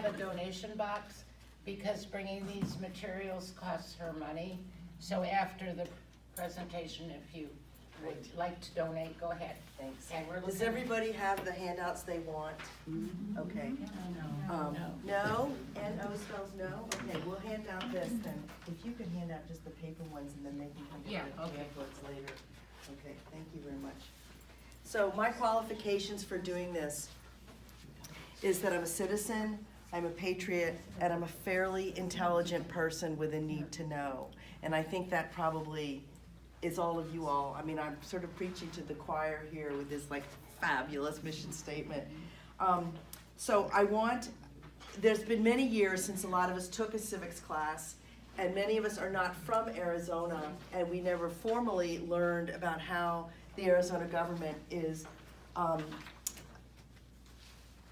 have a donation box because bringing these materials costs her money. So after the presentation, if you would like to donate, go ahead. Thanks. Okay, we're Does looking- everybody have the handouts they want? Okay. No. No? N-O spells no? Okay, we'll hand out this then. If you could hand out just the paper ones and then they can come Yeah, get the okay. pamphlets later. Okay, thank you very much. So my qualifications for doing this is that I'm a citizen, I'm a patriot, and I'm a fairly intelligent person with a need to know. And I think that probably is all of you all. I mean, I'm sort of preaching to the choir here with this like fabulous mission statement. So there's been many years since a lot of us took a civics class, and many of us are not from Arizona, and we never formally learned about how the Arizona government is,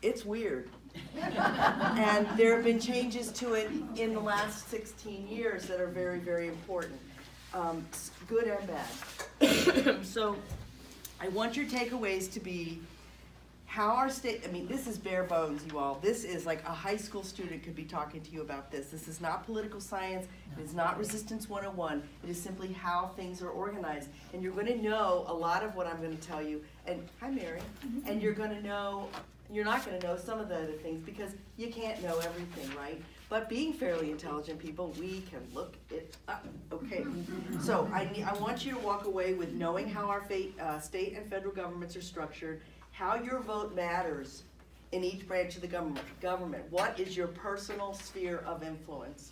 it's weird. And there have been changes to it in the last 16 years that are very, very important, good and bad. So I want your takeaways to be how our state, I mean, this is bare bones, you all. This is like a high school student could be talking to you about this. This is not political science. It is not Resistance 101. It is simply how things are organized. And you're going to know a lot of what I'm going to tell you. And hi, Mary. And you're going to know, you're not going to know some of the other things because you can't know everything, right? But being fairly intelligent people, we can look it up. Okay. So I want you to walk away with knowing how our state and federal governments are structured, how your vote matters in each branch of the government. What is your personal sphere of influence?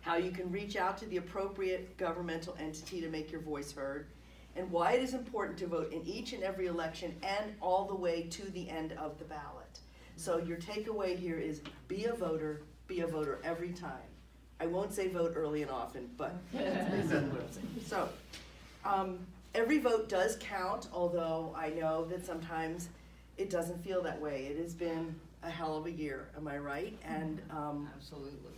How you can reach out to the appropriate governmental entity to make your voice heard, and why it is important to vote in each and every election and all the way to the end of the ballot. So your takeaway here is be a voter every time. I won't say vote early and often, but that's basically what I'm saying. So, every vote does count, although I know that sometimes it doesn't feel that way. It has been a hell of a year, am I right? And absolutely.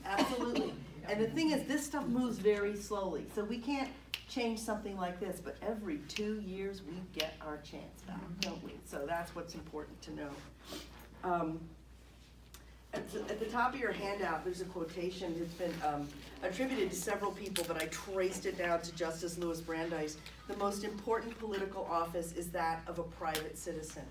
And the thing is, this stuff moves very slowly, so we can't change something like this, but every 2 years we get our chance back, don't we? So that's what's important to know. At the top of your handout, there's a quotation that's been attributed to several people, but I traced it down to Justice Louis Brandeis. The most important political office is that of a private citizen.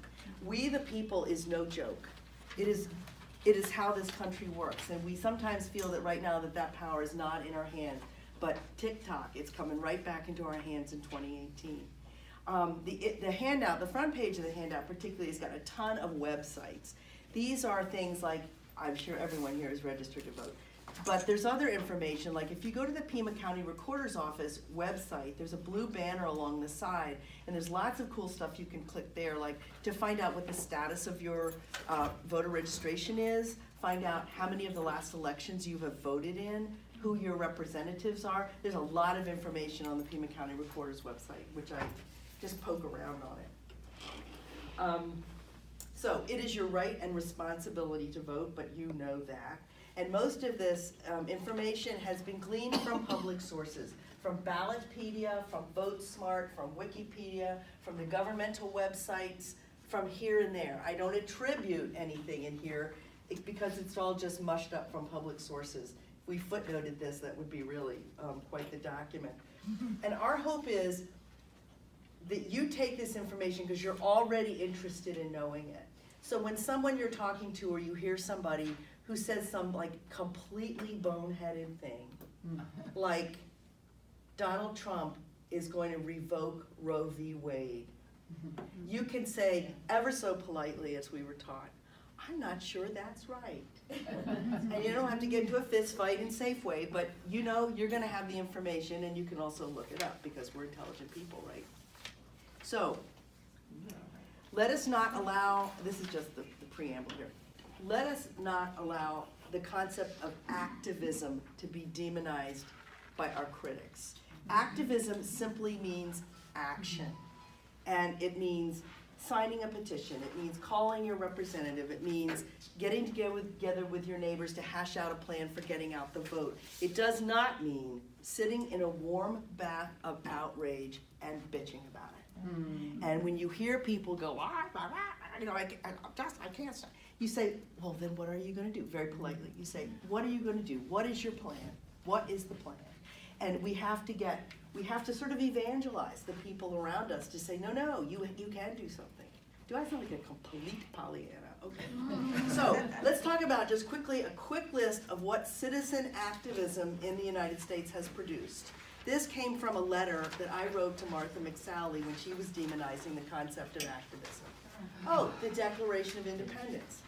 We the people is no joke. It is how this country works, and we sometimes feel that right now that power is not in our hands, but tick-tock, it's coming right back into our hands in 2018. The handout, the front page of the handout particularly, has got a ton of websites. These are things like, I'm sure everyone here is registered to vote. But there's other information, like if you go to the Pima County Recorder's Office website, there's a blue banner along the side, and there's lots of cool stuff you can click there, like to find out what the status of your voter registration is, find out how many of the last elections you have voted in, who your representatives are. There's a lot of information on the Pima County Recorder's website, which I just poke around on it. So it is your right and responsibility to vote, but you know that. And most of this information has been gleaned from public sources, from Ballotpedia, from VoteSmart, from Wikipedia, from the governmental websites, from here and there. I don't attribute anything in here because it's all just mushed up from public sources. If we footnoted this, that would be really quite the document. And our hope is that you take this information because you're already interested in knowing it. So when someone you're talking to or you hear somebody who says some like completely boneheaded thing, like Donald Trump is going to revoke Roe v. Wade, you can say ever so politely, as we were taught, I'm not sure that's right. And you don't have to get into a fist fight in Safeway, but you know you're going to have the information, and you can also look it up because we're intelligent people, right? So, let us not allow, this is just the preamble here, let us not allow the concept of activism to be demonized by our critics. Activism simply means action, and it means signing a petition, it means calling your representative, it means getting together with your neighbors to hash out a plan for getting out the vote. It does not mean sitting in a warm bath of outrage and bitching about it. And when you hear people go, you know, I can't stop. You say, well, then what are you going to do? Very politely. You say, what are you going to do? What is your plan? What is the plan? And we have to sort of evangelize the people around us to say, no, you can do something. Do I sound like a complete Pollyanna? Okay. So let's talk about just quickly a quick list of what citizen activism in the United States has produced. This came from a letter that I wrote to Martha McSally when she was demonizing the concept of activism. Oh, the Declaration of Independence,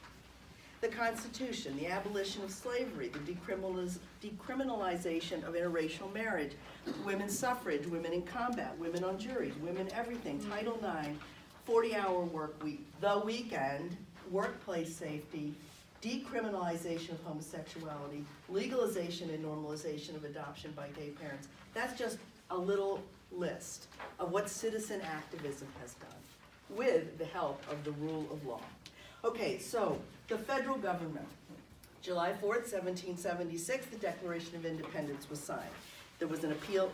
the Constitution, the abolition of slavery, the decriminalization of interracial marriage, women's suffrage, women in combat, women on juries, women everything, Title IX, 40-hour work week, the weekend, workplace safety, decriminalization of homosexuality, legalization and normalization of adoption by gay parents. That's just a little list of what citizen activism has done with the help of the rule of law. Okay, so the federal government. July 4th, 1776, the Declaration of Independence was signed. There was an appeal,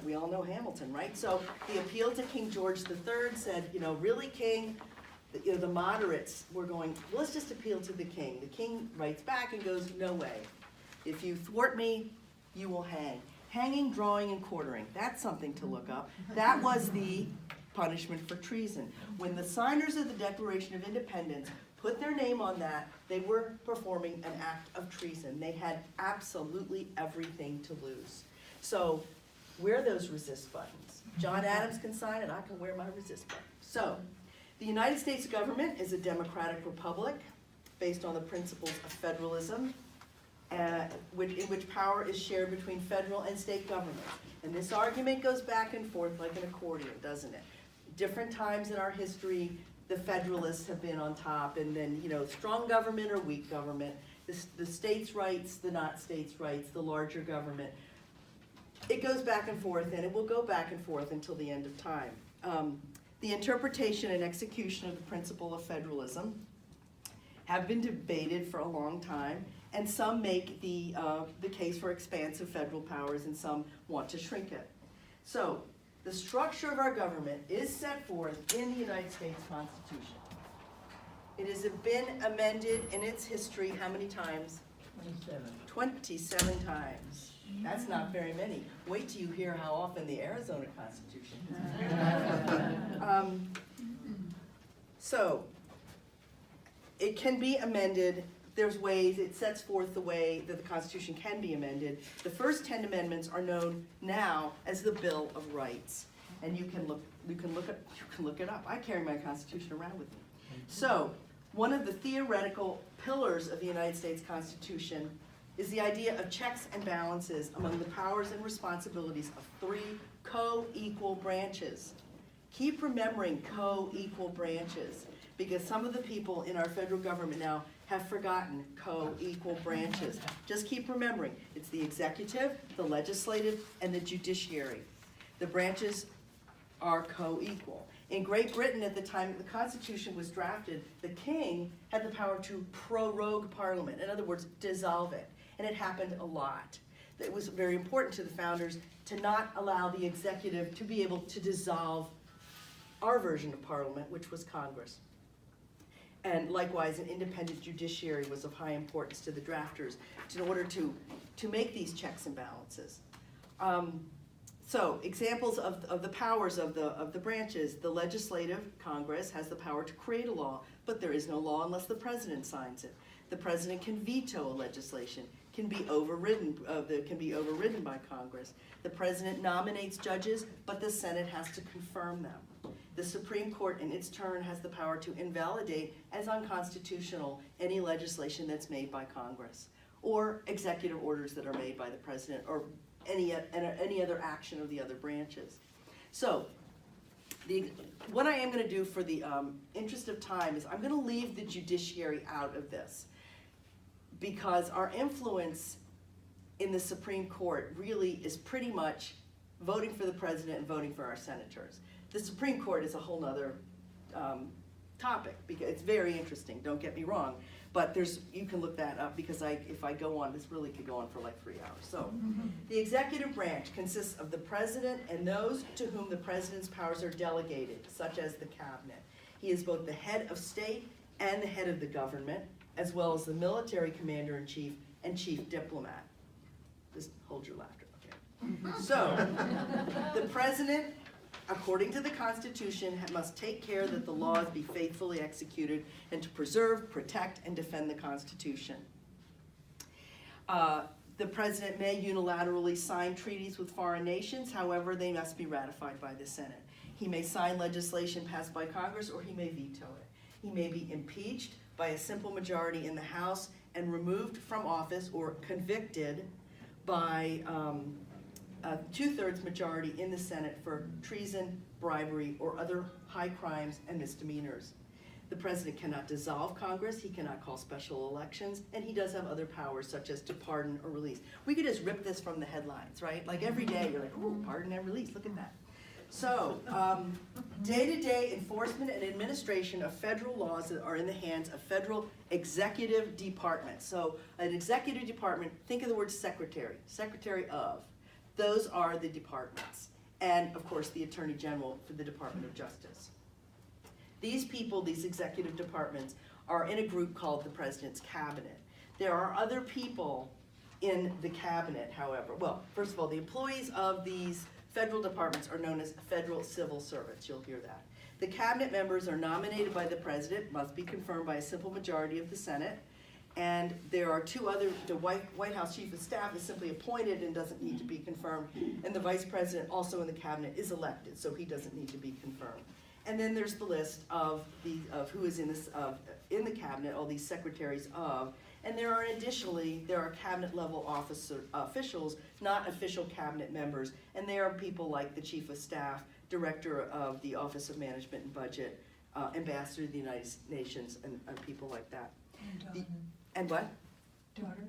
we all know Hamilton, right? So the appeal to King George III said, really, King, the moderates were going, let's just appeal to the king. The king writes back and goes, no way. If you thwart me, you will hang. Hanging, drawing, and quartering. That's something to look up. That was the punishment for treason. When the signers of the Declaration of Independence put their name on that, they were performing an act of treason. They had absolutely everything to lose. So wear those resist buttons. John Adams can sign it, I can wear my resist button. So the United States government is a democratic republic based on the principles of federalism, in which power is shared between federal and state governments. And this argument goes back and forth like an accordion, doesn't it? Different times in our history, the federalists have been on top, and then, strong government or weak government, the states' rights, the not states' rights, the larger government. It goes back and forth, and it will go back and forth until the end of time. The interpretation and execution of the principle of federalism have been debated for a long time, and some make the case for expansive federal powers, and some want to shrink it. So, the structure of our government is set forth in the United States Constitution. It has been amended in its history how many times? 27 times. That's not very many. Wait till you hear how often the Arizona Constitution has been. So, it can be amended. There's ways, it sets forth the way that the Constitution can be amended. The first 10 amendments are known now as the Bill of Rights. And you can look it up. I carry my Constitution around with me. So, one of the theoretical pillars of the United States Constitution is the idea of checks and balances among the powers and responsibilities of three co-equal branches. Keep remembering co-equal branches, because some of the people in our federal government now have forgotten co-equal branches. Just keep remembering, it's the executive, the legislative, and the judiciary. The branches are co-equal. In Great Britain, at the time the Constitution was drafted, the king had the power to prorogue Parliament, in other words, dissolve it. And it happened a lot. It was very important to the founders to not allow the executive to be able to dissolve our version of Parliament, which was Congress. And likewise, an independent judiciary was of high importance to the drafters in order to make these checks and balances. So, examples of the powers of the branches. The legislative, Congress, has the power to create a law, but there is no law unless the president signs it. The president can veto a legislation, can be overridden by Congress. The president nominates judges, but the Senate has to confirm them. The Supreme Court, in its turn, has the power to invalidate as unconstitutional any legislation that's made by Congress, or executive orders that are made by the president, or any other action of the other branches. So, what I am going to do for the interest of time is I'm going to leave the judiciary out of this, because our influence in the Supreme Court really is pretty much voting for the president and voting for our senators. The Supreme Court is a whole other topic, because it's very interesting, don't get me wrong, but you can look that up, because if I go on, this really could go on for like 3 hours. So, the executive branch consists of the president and those to whom the president's powers are delegated, such as the cabinet. He is both the head of state and the head of the government, as well as the military commander-in-chief and chief diplomat. Just hold your laughter, okay? So, the president, according to the Constitution, must take care that the laws be faithfully executed and to preserve, protect, and defend the Constitution. The president may unilaterally sign treaties with foreign nations, however, they must be ratified by the Senate. He may sign legislation passed by Congress, or he may veto it. He may be impeached by a simple majority in the House and removed from office or convicted by a 2/3 majority in the Senate for treason, bribery, or other high crimes and misdemeanors. The president cannot dissolve Congress, he cannot call special elections, and he does have other powers such as to pardon or release. We could just rip this from the headlines, right? Like every day you're like, ooh, pardon and release, look at that. So, day-to-day enforcement and administration of federal laws that are in the hands of federal executive departments. So, an executive department, think of the word secretary, secretary of. Those are the departments. And, of course, the Attorney General for the Department of Justice. These people, these executive departments, are in a group called the President's Cabinet. There are other people in the cabinet, however. Well, first of all, the employees of these federal departments are known as federal civil servants. You'll hear that. The cabinet members are nominated by the president, must be confirmed by a simple majority of the Senate. And there are two other, the White House Chief of Staff is simply appointed and doesn't need to be confirmed. And the Vice President, also in the cabinet, is elected, so he doesn't need to be confirmed. And then there's the list of who is in the cabinet, all these secretaries of, and there are additionally, there are cabinet level officials, not official cabinet members, and they are people like the Chief of Staff, Director of the Office of Management and Budget, Ambassador to the United Nations, and people like that. And what? Daughter.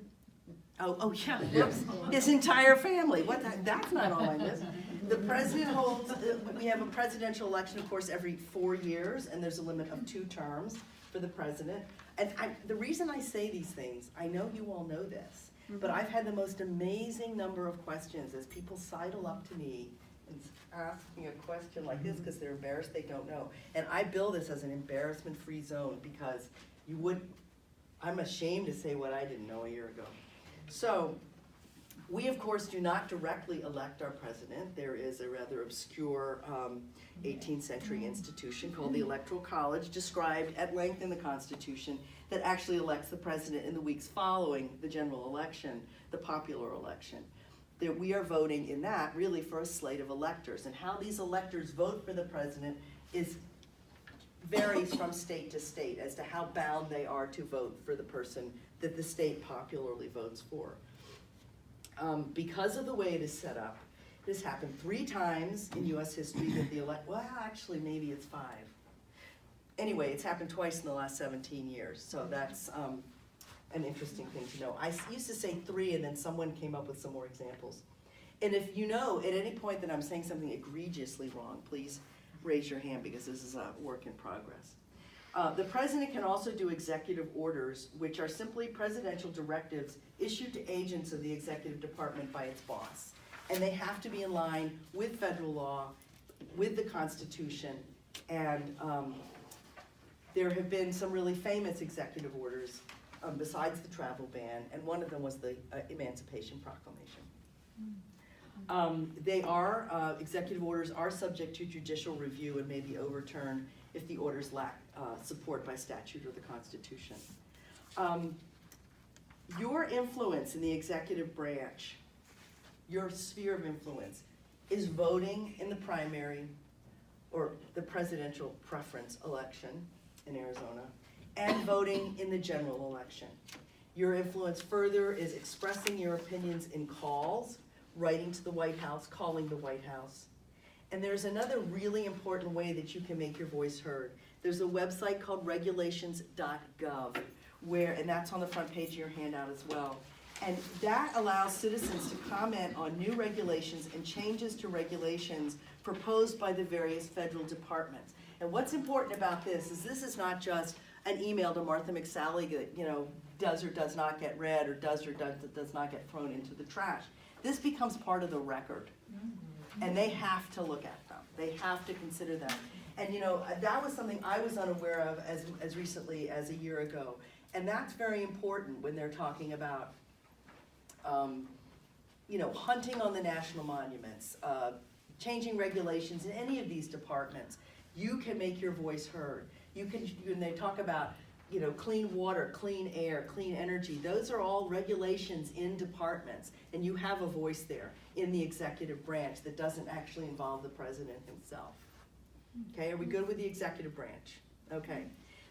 Oh yeah, whoops. His entire family. What? That's not on my list. The president holds, we have a presidential election, of course, every 4 years, and there's a limit of 2 terms for the president. And the reason I say these things, I know you all know this, but I've had the most amazing number of questions as people sidle up to me and ask me a question like this because they're embarrassed they don't know. And I bill this as an embarrassment-free zone because I'm ashamed to say what I didn't know a year ago. So, we of course do not directly elect our president. There is a rather obscure 18th century institution called the Electoral College, described at length in the Constitution, that actually elects the president in the weeks following the general election, the popular election. That we are voting in that really for a slate of electors, and how these electors vote for the president varies from state to state as to how bound they are to vote for the person that the state popularly votes for. Because of the way it is set up, this happened 3 times in US history that well, actually maybe it's 5. Anyway, it's happened twice in the last 17 years, so that's an interesting thing to know. I used to say 3 and then someone came up with some more examples. And if you know at any point that I'm saying something egregiously wrong, please raise your hand because this is a work in progress. The president can also do executive orders, which are simply presidential directives issued to agents of the executive department by its boss. And they have to be in line with federal law, with the Constitution, and there have been some really famous executive orders besides the travel ban, and one of them was the Emancipation Proclamation. Executive orders are subject to judicial review and may be overturned if the orders lack support by statute or the Constitution. Your influence in the executive branch, your sphere of influence, is voting in the primary or the presidential preference election in Arizona and voting in the general election. Your influence further is expressing your opinions in calls, writing to the White House, calling the White House. And there's another really important way that you can make your voice heard. There's a website called regulations.gov, and that's on the front page of your handout as well. And that allows citizens to comment on new regulations and changes to regulations proposed by the various federal departments. And what's important about this is not just an email to Martha McSally that does or does not get read or does not get thrown into the trash. This becomes part of the record. And they have to look at them. They have to consider them. And you know, that was something I was unaware of as recently as a year ago. And that's very important when they're talking about, you know, hunting on the national monuments, changing regulations in any of these departments. You can make your voice heard. You can, when they talk about, you know, clean water, clean air, clean energy, those are all regulations in departments, and you have a voice there in the executive branch that doesn't actually involve the president himself. Okay, are we good with the executive branch? Okay.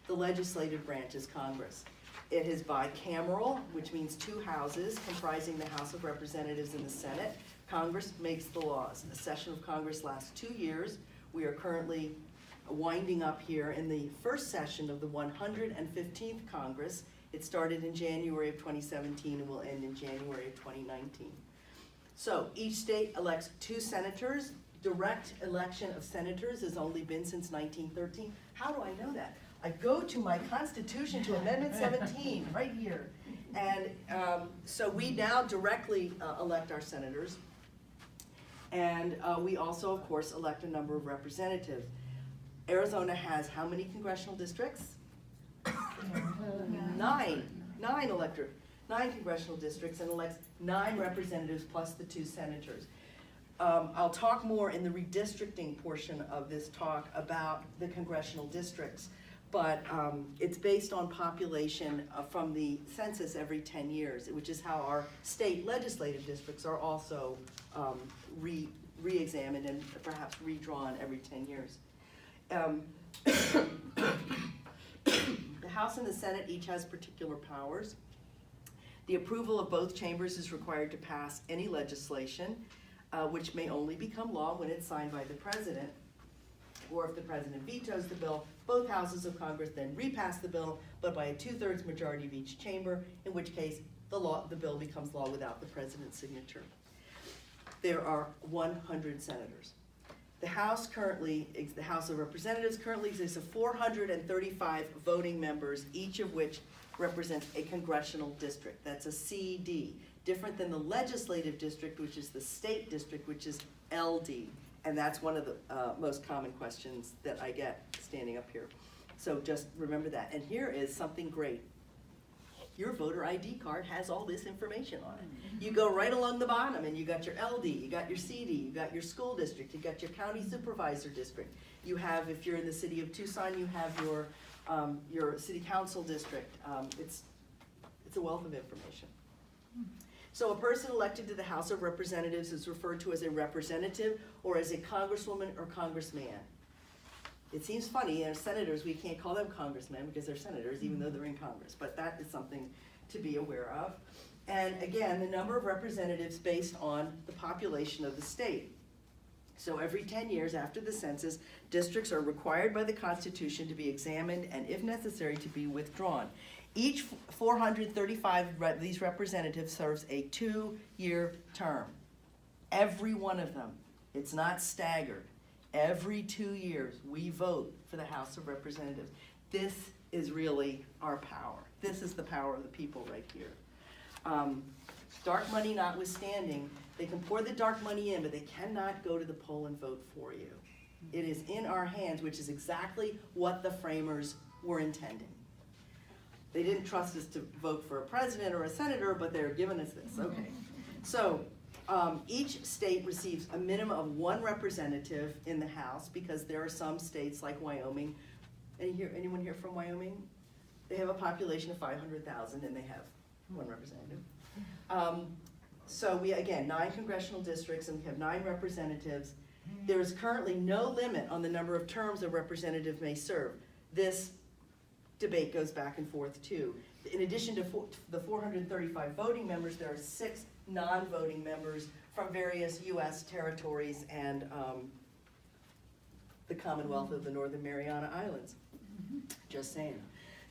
The legislative branch is Congress. It is bicameral, which means two houses comprising the House of Representatives and the Senate. Congress makes the laws. A session of Congress lasts 2 years. We are currently winding up here in the first session of the 115th Congress. It started in January of 2017 and will end in January of 2019. So each state elects 2 senators. Direct election of senators has only been since 1913. How do I know that? I go to my Constitution, to Amendment 17, right here. And so we now directly elect our senators. And we also, of course, elect a number of representatives. Arizona has how many congressional districts? 9 congressional districts, and elects 9 representatives plus the 2 senators. I'll talk more in the redistricting portion of this talk about the congressional districts, but it's based on population from the census every 10 years, which is how our state legislative districts are also re-examined and perhaps redrawn every 10 years. The House and the Senate each has particular powers. The approval of both chambers is required to pass any legislation, which may only become law when it's signed by the president, or if the president vetoes the bill, both houses of Congress then repass the bill, but by a 2/3 majority of each chamber, in which case the bill becomes law without the president's signature. There are 100 senators. The House of Representatives currently exists of 435 voting members, each of which represents a congressional district. That's a CD, different than the legislative district, which is the state district, which is LD. And that's one of the most common questions that I get standing up here. So just remember that. And here is something great. Your voter ID card has all this information on it. You go right along the bottom and you got your LD, you got your CD, you got your school district, you got your county supervisor district. You have, if you're in the city of Tucson, you have your city council district. It's a wealth of information. So a person elected to the House of Representatives is referred to as a representative or as a congresswoman or congressman. It seems funny, as senators, we can't call them congressmen because they're senators, even though they're in Congress, but that is something to be aware of. And again, the number of representatives based on the population of the state. So every 10 years after the census, districts are required by the Constitution to be examined and, if necessary, to be withdrawn. Each 435 of these representatives serves a 2-year term. Every one of them. It's not staggered. Every 2 years, we vote for the House of Representatives. This is really our power. This is the power of the people right here. Dark money notwithstanding, they can pour the dark money in, but they cannot go to the poll and vote for you. It is in our hands, which is exactly what the framers were intending. They didn't trust us to vote for a president or a senator, but they're giving us this. Okay. So each state receives a minimum of 1 representative in the House, because there are some states like Wyoming. Anyone here from Wyoming? They have a population of 500,000 and they have 1 representative. So we, again, 9 congressional districts and we have 9 representatives. There is currently no limit on the number of terms a representative may serve. This debate goes back and forth too. In addition to the 435 voting members, there are 6 non-voting members from various U.S. territories and the Commonwealth of the Northern Mariana Islands. Just saying.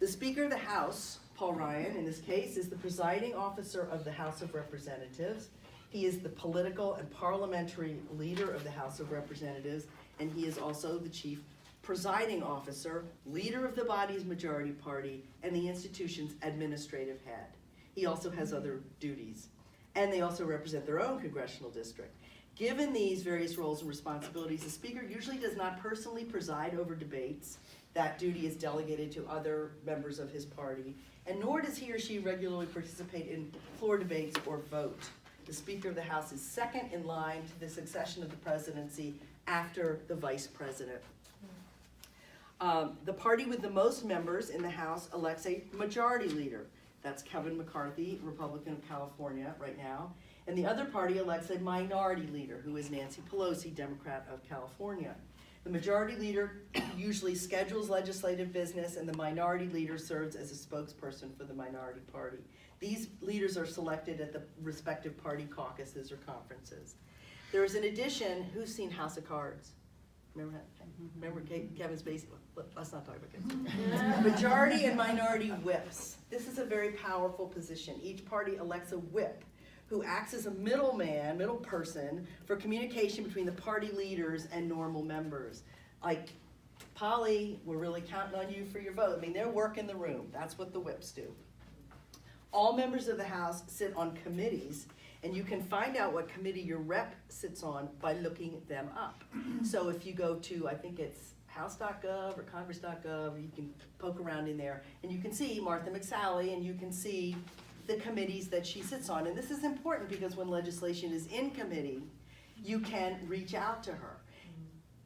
The Speaker of the House, Paul Ryan, in this case, is the presiding officer of the House of Representatives. He is the political and parliamentary leader of the House of Representatives, and he is also the chief presiding officer, leader of the body's majority party, and the institution's administrative head. He also has other duties. And they also represent their own congressional district. Given these various roles and responsibilities, the Speaker usually does not personally preside over debates. That duty is delegated to other members of his party, and nor does he or she regularly participate in floor debates or vote. The Speaker of the House is second in line to the succession of the presidency after the Vice President. The party with the most members in the House elects a majority leader. That's Kevin McCarthy, Republican of California right now. And the other party elects a minority leader, who is Nancy Pelosi, Democrat of California. The majority leader usually schedules legislative business, and the minority leader serves as a spokesperson for the minority party. These leaders are selected at the respective party caucuses or conferences. There is, in addition, who's seen House of Cards? Remember that? Remember Kevin's basic? Let's not talk about Kevin. Majority and minority whips. This is a very powerful position. Each party elects a whip who acts as a middle person for communication between the party leaders and normal members. Like, Polly, we're really counting on you for your vote. I mean, they're working the room. That's what the whips do. All members of the House sit on committees, and you can find out what committee your rep sits on by looking them up. So if you go to, I think it's house.gov or congress.gov, you can poke around in there, and you can see Martha McSally, and you can see the committees that she sits on. And this is important because when legislation is in committee, you can reach out to her.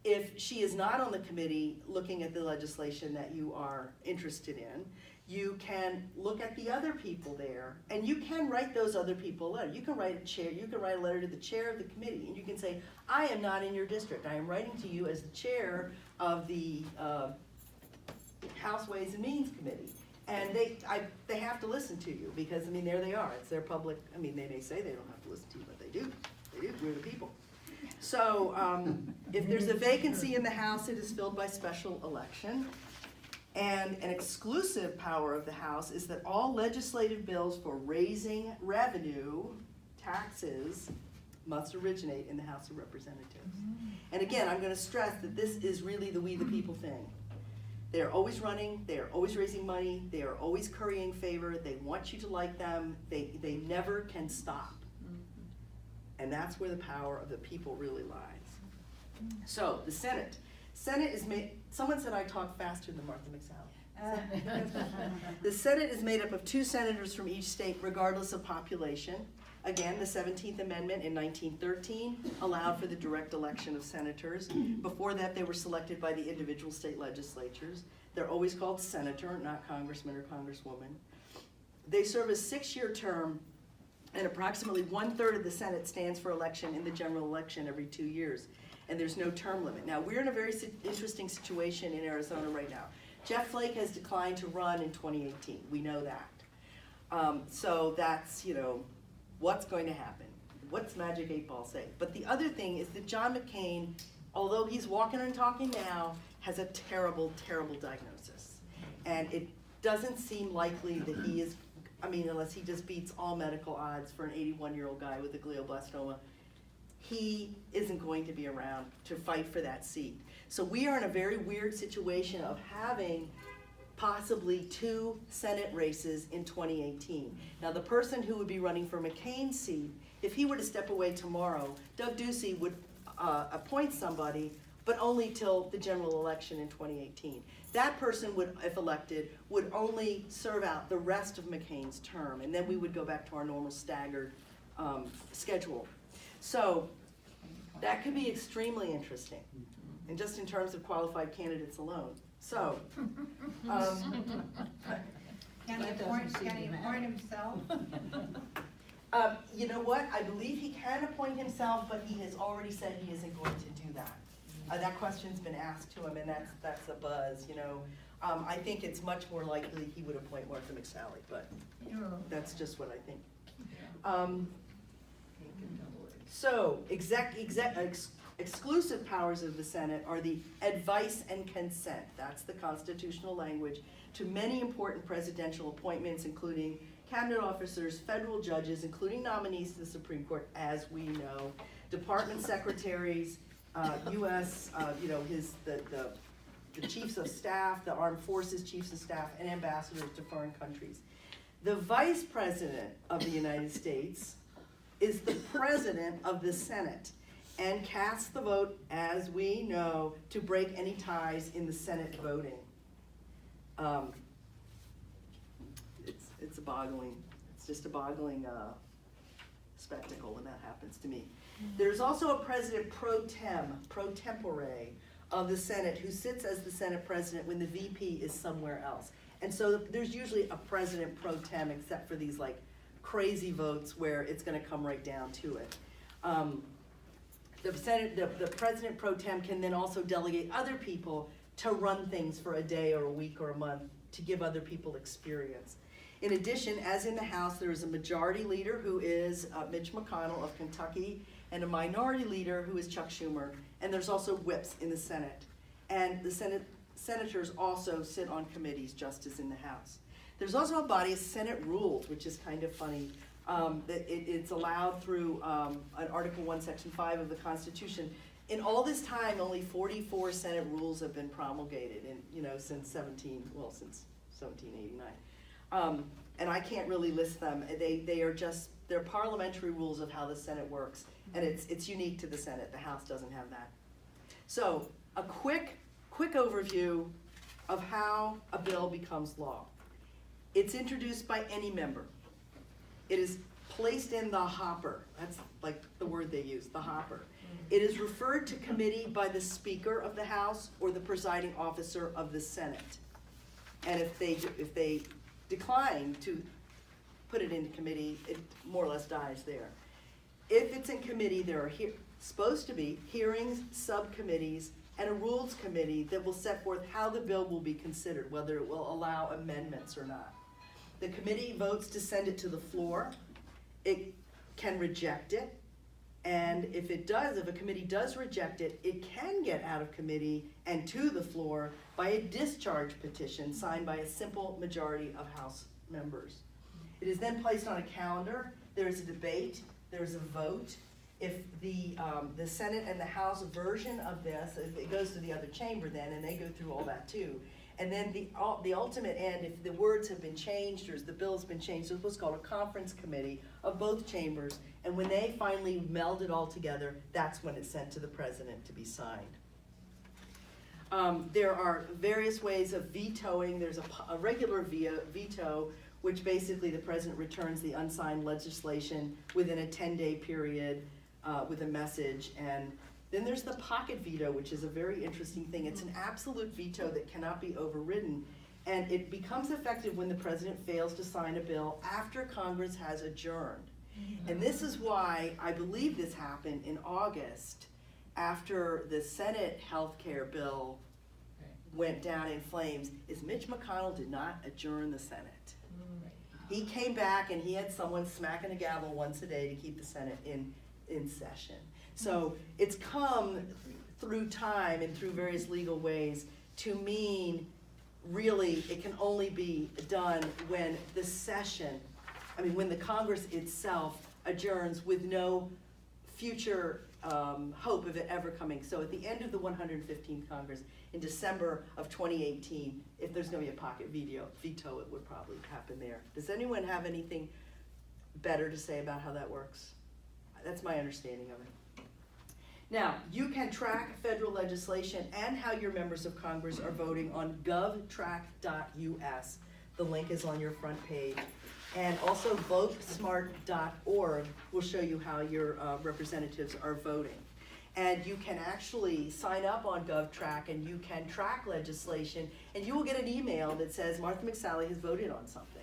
If she is not on the committee looking at the legislation that you are interested in, you can look at the other people there, and you can write those other people a letter. You can write a letter to the chair of the committee, and you can say, I am not in your district. I am writing to you as the chair of the House Ways and Means Committee. And they have to listen to you because, I mean, there they are. It's their public, I mean, they may say they don't have to listen to you, but they do. They do. We're the people. So if there's a vacancy in the House, it is filled by special election. And an exclusive power of the House is that all legislative bills for raising revenue, taxes, must originate in the House of Representatives. And again, I'm going to stress that this is really the we the people thing. They're always running, they are always raising money, they are always currying favor, they want you to like them, they never can stop. And that's where the power of the people really lies. So, the Senate. Senate is made, someone said I talk faster than Martha McSally. The Senate is made up of 2 senators from each state, regardless of population. Again, the 17th Amendment in 1913 allowed for the direct election of senators. Before that, they were selected by the individual state legislatures. They're always called senator, not congressman or congresswoman. They serve a 6-year term, and approximately 1/3 of the Senate stands for election in the general election every 2 years. And there's no term limit. Now, we're in a very interesting situation in Arizona right now. Jeff Flake has declined to run in 2018. We know that. So that's, what's going to happen? What's Magic 8 Ball say? But the other thing is that John McCain, although he's walking and talking now, has a terrible, terrible diagnosis. And it doesn't seem likely that he is, unless he just beats all medical odds for an 81-year-old guy with a glioblastoma, he isn't going to be around to fight for that seat. So we are in a very weird situation of having possibly 2 Senate races in 2018. Now, the person who would be running for McCain's seat, if he were to step away tomorrow, Doug Ducey would appoint somebody, but only till the general election in 2018. That person would, if elected, would only serve out the rest of McCain's term, and then we would go back to our normal staggered schedule. So that could be extremely interesting, and just in terms of qualified candidates alone. So, Can he appoint himself? you know what? I believe he can appoint himself, but he has already said he isn't going to do that. That question's been asked to him, and that's a buzz. I think it's much more likely he would appoint Martha McSally, but that's just what I think. So, exclusive powers of the Senate are the advice and consent, that's the constitutional language, to many important presidential appointments, including cabinet officers, federal judges, including nominees to the Supreme Court, as we know, department secretaries, U.S., the chiefs of staff, the armed forces chiefs of staff, and ambassadors to foreign countries. The Vice President of the United States is the President of the Senate. and cast the vote, as we know, to break any ties in the Senate voting. It's just a boggling spectacle when that happens to me. There's also a president pro tempore of the Senate who sits as the Senate president when the VP is somewhere else. And so there's usually a president pro tem, except for these like crazy votes where it's gonna come right down to it. The president pro tem can then also delegate other people to run things for a day or a week or a month to give other people experience. In addition, as in the House, there is a majority leader who is Mitch McConnell of Kentucky, and a minority leader who is Chuck Schumer, and there's also whips in the Senate. And the senators also sit on committees just as in the House. There's also a body of Senate rules, which is kind of funny. It's allowed through an Article 1, Section 5 of the Constitution. In all this time, only 44 Senate rules have been promulgated, since 1789. And I can't really list them. They're parliamentary rules of how the Senate works, and it's unique to the Senate. The House doesn't have that. So a quick overview of how a bill becomes law. It's introduced by any member. It is placed in the hopper. That's like the word they use, the hopper. It is referred to committee by the Speaker of the House or the presiding officer of the Senate. And if they decline to put it into committee, it more or less dies there. If it's in committee, there are supposed to be hearings, subcommittees, and a rules committee that will set forth how the bill will be considered, whether it will allow amendments or not. The committee votes to send it to the floor. It can reject it, and if a committee does reject it, it can get out of committee and to the floor by a discharge petition signed by a simple majority of House members. It is then placed on a calendar. There is a debate. There is a vote. If the Senate and the House version of this, it goes to the other chamber then, and they go through all that too. And then the ultimate end, if the words have been changed or the bill's been changed, there's what's called a conference committee of both chambers. And when they finally meld it all together, that's when it's sent to the president to be signed. There are various ways of vetoing. There's a regular veto, which basically the president returns the unsigned legislation within a 10-day period with a message. And then there's the pocket veto, which is a very interesting thing. It's an absolute veto that cannot be overridden. And it becomes effective when the president fails to sign a bill after Congress has adjourned. And this is why I believe this happened in August after the Senate health care bill went down in flames, is Mitch McConnell did not adjourn the Senate. He came back and he had someone smacking a gavel once a day to keep the Senate in session. So it's come through time and through various legal ways to mean really it can only be done when when the Congress itself adjourns with no future hope of it ever coming. So at the end of the 115th Congress, in December of 2018, if there's going to be a pocket veto, it would probably happen there. Does anyone have anything better to say about how that works? That's my understanding of it. Now, you can track federal legislation and how your members of Congress are voting on govtrack.us. The link is on your front page. And also votesmart.org will show you how your representatives are voting. And you can actually sign up on GovTrack and you can track legislation, and you will get an email that says Martha McSally has voted on something.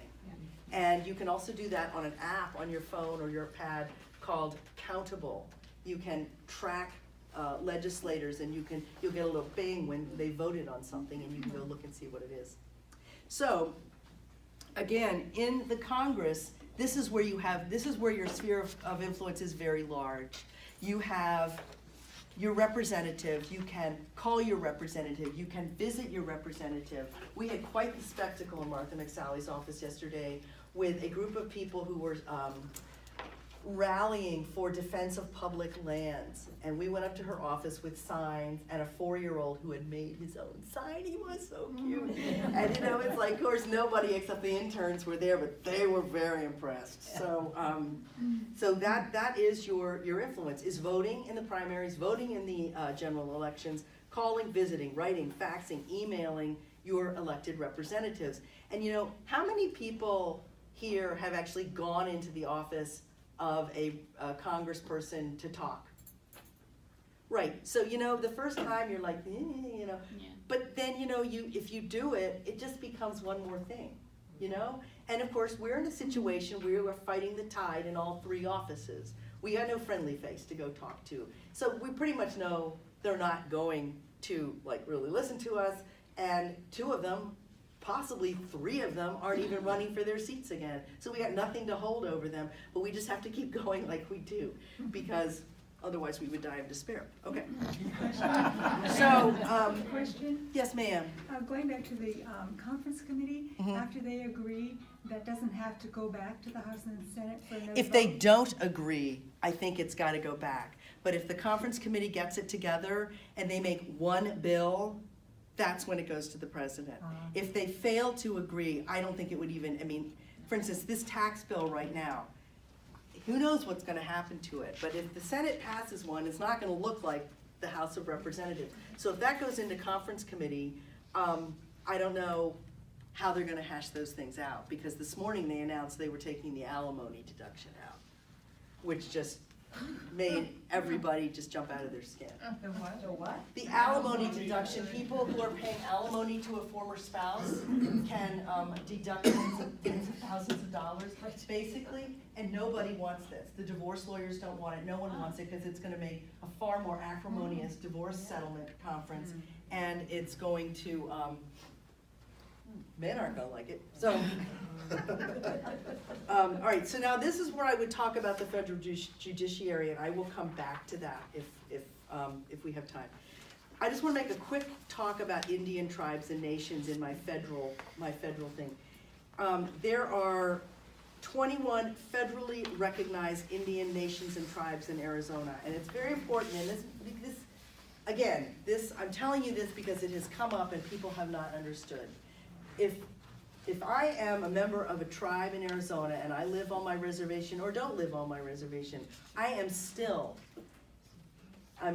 And you can also do that on an app on your phone or your pad called Countable. You can track legislators, and you'll get a little bing when they voted on something, and you can go look and see what it is. So, again, in the Congress, this is where your sphere of influence is very large. You have your representative. You can call your representative. You can visit your representative. We had quite the spectacle in Martha McSally's office yesterday with a group of people who were rallying for defense of public lands. And we went up to her office with signs and a 4-year-old who had made his own sign. He was so cute. And you know, it's like, of course, nobody except the interns were there, but they were very impressed. So, so that is your influence, is voting in the primaries, voting in the general elections, calling, visiting, writing, faxing, emailing your elected representatives. And you know, how many people here have actually gone into the office of a congressperson to talk? Right, so you know, the first time you're like, you know, but then you know, if you do it, it just becomes one more thing, you know? And of course, we're in a situation where we're fighting the tide in all 3 offices. We got no friendly face to go talk to. So we pretty much know they're not going to like really listen to us, and 2 of them, possibly 3 of them, aren't even running for their seats again. So we got nothing to hold over them, but we just have to keep going like we do, because otherwise we would die of despair. Okay. So, Question, yes ma'am. going back to the conference committee, after they agree, that doesn't have to go back to the House and the Senate for another If they vote? don't agree, I think it's gotta go back. But if the conference committee gets it together and they make one bill, that's when it goes to the president. If they fail to agree, I don't think it would even, I mean, for instance, this tax bill right now, who knows what's gonna happen to it? But if the Senate passes one, it's not gonna look like the House of Representatives. So if that goes into conference committee, I don't know how they're gonna hash those things out, because this morning they announced they were taking the alimony deduction out, which just made everybody just jump out of their skin. The what? The what? The alimony deduction, people who are paying alimony to a former spouse can deduct tens of thousands of dollars, basically, and nobody wants this. The divorce lawyers don't want it, no one wants it, because it's gonna make a far more acrimonious divorce settlement conference, and it's going to, men aren't gonna like it, so. All right, so now this is where I would talk about the federal judiciary, and I will come back to that if we have time. I just want to make a quick talk about Indian tribes and nations in my federal thing. There are 21 federally recognized Indian nations and tribes in Arizona, and it's very important. And this I'm telling you this because it has come up and people have not understood. If I am a member of a tribe in Arizona and I live on my reservation or don't live on my reservation, I'm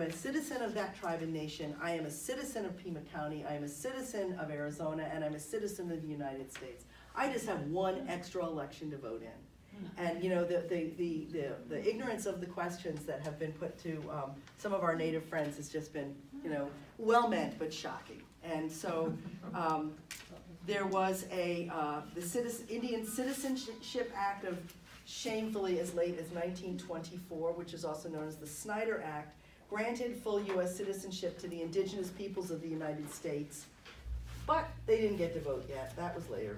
a citizen of that tribe and nation, I am a citizen of Pima County, I am a citizen of Arizona, and I'm a citizen of the United States. I just have one extra election to vote in. And you know, the ignorance of the questions that have been put to some of our Native friends has just been, you know, well meant but shocking. And so, there was the Indian Citizenship Act of shamefully as late as 1924, which is also known as the Snyder Act, granted full U.S. citizenship to the indigenous peoples of the United States, but they didn't get to vote yet. That was later.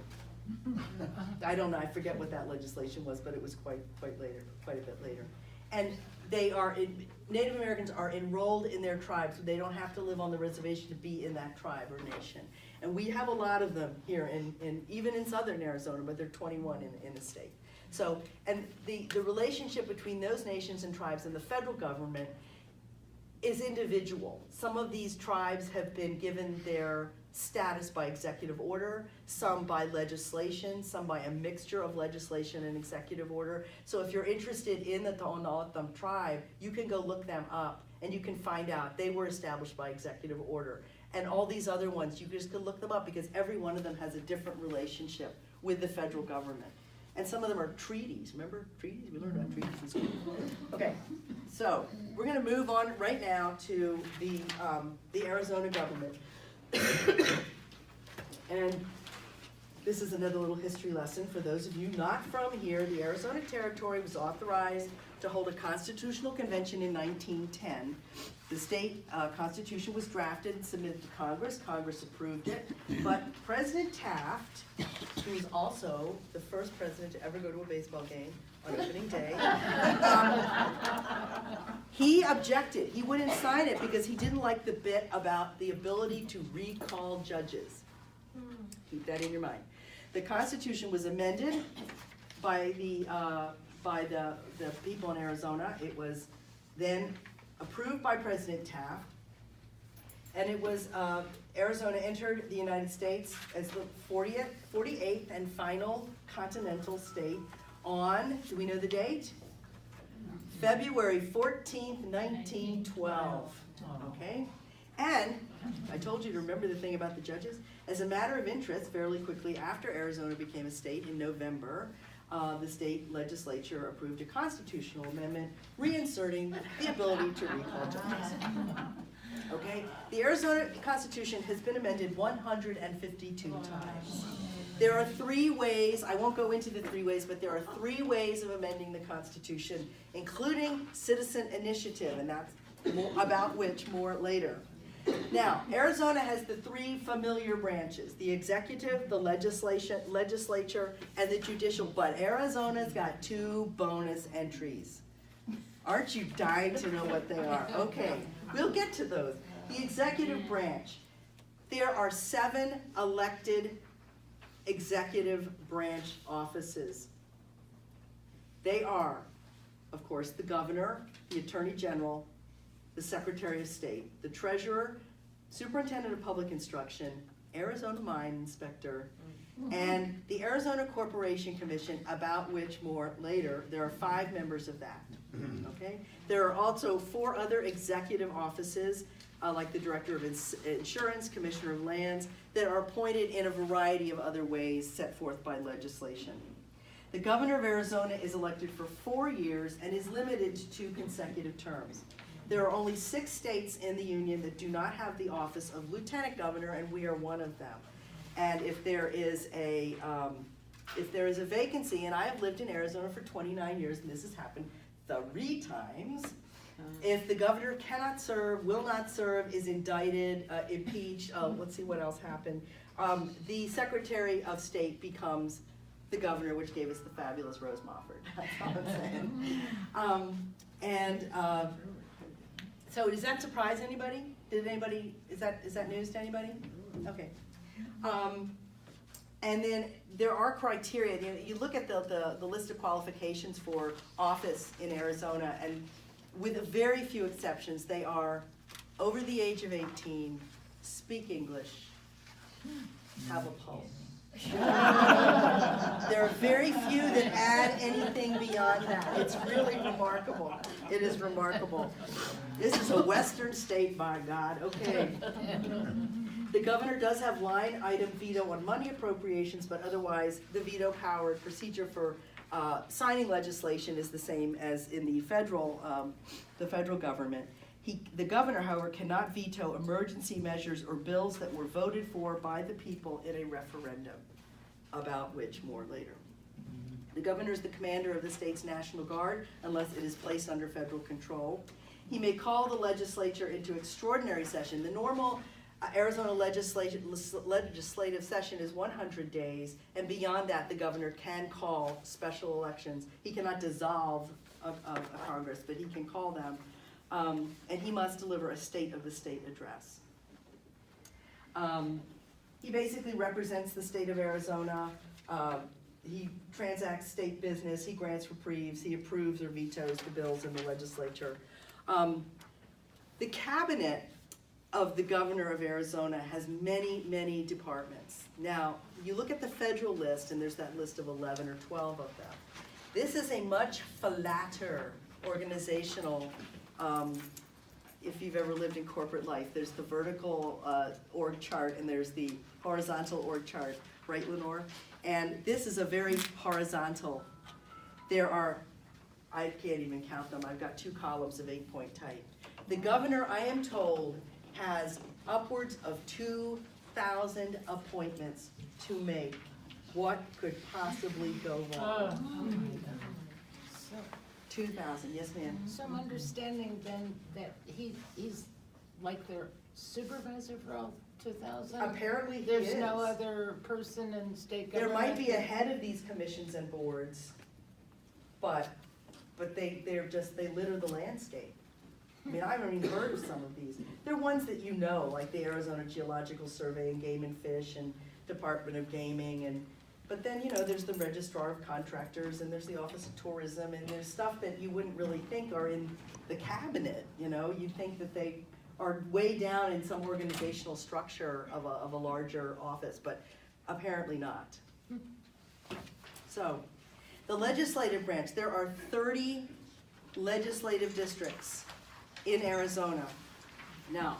I don't know, I forget what that legislation was, but it was quite later, quite a bit later. And Native Americans are enrolled in their tribes, so they don't have to live on the reservation to be in that tribe or nation. And we have a lot of them here, even in southern Arizona, but there are 21 in the state. So, and the relationship between those nations and tribes and the federal government is individual. Some of these tribes have been given their status by executive order, some by legislation, some by a mixture of legislation and executive order. So if you're interested in the Tohono tribe, you can go look them up and you can find out they were established by executive order. And all these other ones, you just can look them up because every one of them has a different relationship with the federal government. And some of them are treaties. Remember treaties? We learned about treaties in school. Okay, so we're gonna move on right now to the Arizona government. And this is another little history lesson for those of you not from here. The Arizona Territory was authorized to hold a constitutional convention in 1910. The state constitution was drafted and submitted to Congress. Congress approved it. But President Taft, who was also the first president to ever go to a baseball game on opening day, he objected. He wouldn't sign it because he didn't like the bit about the ability to recall judges. Keep that in your mind. The Constitution was amended by the people in Arizona. It was then approved by President Taft, and it was, Arizona entered the United States as the 48th and final continental state on, do we know the date? February 14th, 1912, okay? And I told you to remember the thing about the judges. As a matter of interest, fairly quickly after Arizona became a state in November, the state legislature approved a constitutional amendment reinserting the ability to recall judges. Okay? The Arizona Constitution has been amended 152 times. There are 3 ways, I won't go into the 3 ways, but there are 3 ways of amending the Constitution, including citizen initiative, and that's about which more later. Now, Arizona has the 3 familiar branches, the executive, the legislature, and the judicial, but Arizona's got 2 bonus entries. Aren't you dying to know what they are? Okay, we'll get to those. The executive branch. There are 7 elected executive branch offices. They are, of course, the governor, the attorney general, the secretary of state, the treasurer, superintendent of public instruction, Arizona mine inspector, and the Arizona Corporation Commission, about which more later. There are 5 members of that, okay? There are also 4 other executive offices, like the Director of Insurance, Commissioner of Lands, that are appointed in a variety of other ways set forth by legislation. The governor of Arizona is elected for 4 years and is limited to 2 consecutive terms. There are only 6 states in the union that do not have the office of lieutenant governor, and we are one of them. And if there is a vacancy, and I have lived in Arizona for 29 years, and this has happened 3 times, if the governor cannot serve, will not serve, is indicted, impeached, let's see what else happened, the Secretary of State becomes the governor, which gave us the fabulous Rose Mofford. That's all I'm saying. So does that surprise anybody? Is that news to anybody? Okay. And then there are criteria. You look at the list of qualifications for office in Arizona, and with very few exceptions, they are over the age of 18, speak English, have a pulse. There are very few that add anything beyond that. It's really remarkable. It is remarkable. This is a Western state, by God. Okay. The governor does have line item veto on money appropriations, but otherwise the veto power procedure for signing legislation is the same as in the federal government. The governor, however, cannot veto emergency measures or bills that were voted for by the people in a referendum, about which more later. The governor is the commander of the state's National Guard unless it is placed under federal control. He may call the legislature into extraordinary session. The normal Arizona legislative session is 100 days, and beyond that, the governor can call special elections. He cannot dissolve a Congress, but he can call them. And he must deliver a state of the state address. He basically represents the state of Arizona. He transacts state business, he grants reprieves, he approves or vetoes the bills in the legislature. The cabinet of the governor of Arizona has many, many departments. Now, you look at the federal list, and there's that list of 11 or 12 of them. This is a much flatter organizational, if you've ever lived in corporate life, there's the vertical org chart and there's the horizontal org chart, right, Lenore? And this is a very horizontal. There are, I can't even count them, I've got 2 columns of 8-point type. The governor, I am told, has upwards of 2,000 appointments to make. What could possibly go wrong? 2,000, yes ma'am. So I'm understanding then that he's like their supervisor for all 2,000? Apparently he There's is. no other person in state There government? might be a head of these commissions and boards, but they litter the landscape. I mean, I haven't even heard of some of these. They're ones that you know, like the Arizona Geological Survey and Game and Fish and Department of Gaming, and But then, you know, there's the registrar of contractors, and there's the office of tourism, and there's stuff that you wouldn't really think are in the cabinet, you know? You'd think that they are way down in some organizational structure of a larger office, but apparently not. So, the legislative branch, there are 30 legislative districts in Arizona. Now,